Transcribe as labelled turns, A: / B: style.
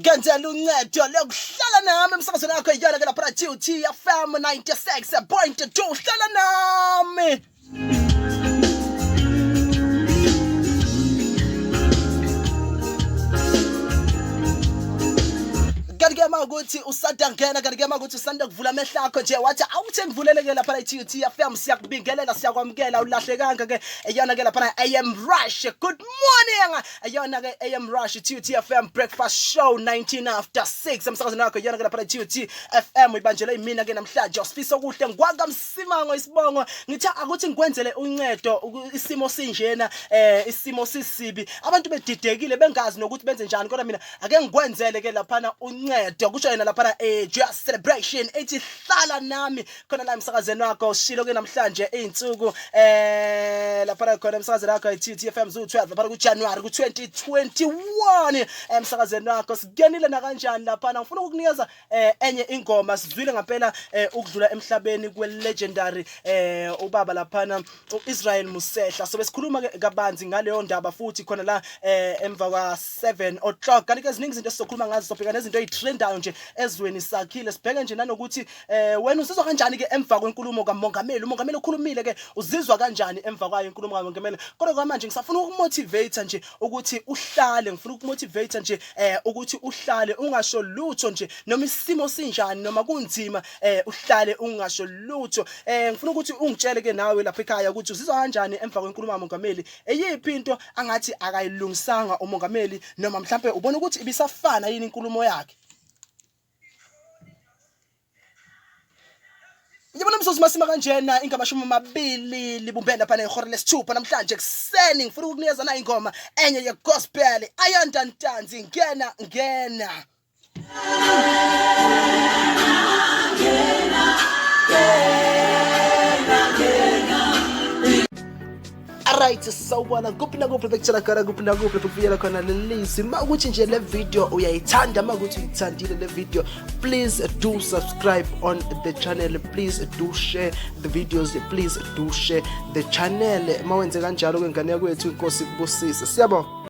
A: ngenzela uncedo lokuhlala nami emsakazweni wakho iyona ke lapha TUT FM 96.2 hlala nami. Kanti ukuthi usanda ngena kanti ukuthi usanda kuvula amehlo akho nje wathi awuthi ngivuleleke lapha TUT FM siyakubingelela siyakwamukela ulahlekanga ke eyona ke lapha AM Rush. Good morning eyona ke AM Rush TUT FM breakfast show 19 after 6 emsakazweni wakho eyona ke lapha TUT FM ibanjela imina ke namhlanje usifisa okuhle ngwanga msimango isibongo ngithi akuthi ngikwenzele uncedo isimo sinjena isimo sisibi abantu bedidekile bengazi nokuthi benze njani kodwa mina ake ngikwenzele ke lapha uncedo kusho yena lapha just celebration ethi hlala nami khona la emsakazweni wakho shilo ke namhlanje izinsuku lapha khona emsakazweni wakho TUT FM zo12 lapha ku January ku 2021 emsakazweni wakho sigenile na kanjani lapha ngifuna ukukunikeza enye ingoma sizwile ngempela ukudlula emhlabeni kwe legendary ubaba lapha uIsrael Musehla so besikhuluma ke kabanzi ngaleyo ndaba futhi khona la emva kwa 7 o'clock kanti ke eziningi izinto esizokhuluma ngazo sofika nezinto ezitrendayo nje ezweni sakhile sibheke nje nanokuthi wena usizwa kanjani ke emva kwenkulumo kaMongameli uMongameli ukhulumile ke uzizwa kanjani emva kwayo inkulumo kaMongameli kodwa kwamanje ngisafuna ukumotivate nje ukuthi uhlale ngifuna ukumotivate nje ukuthi uhlale ungasho lutho nje noma isimo sinjani noma kunzima uhlale ungasho lutho ngifuna ukuthi ungitshele ke nawe lapha ekhaya ukuthi uzizwa kanjani emva kwenkulumo kaMongameli eyiphi into angathi akayilungisanga uMongameli noma mhlambe ubona ukuthi ibisafana yini inkulumo yakhe. Yabona msozi masima kanjena ingamashumi amabili libumbene lapha nehora lesithupha namhlanje kuseni ngifuna ukukunikeza na ingoma enye ye gospel ayontantanzi ngena Alright, sawubona kuphi bekutshela khona kuphi bekufiyela khona lelisi ukuthi nje le video uyayithanda ukuthi uyithandile le video please do subscribe on the channel, please do share the videos, please do share the channel mawenze kanjalo kwengane yakwethu inkosi kubusise siyabona.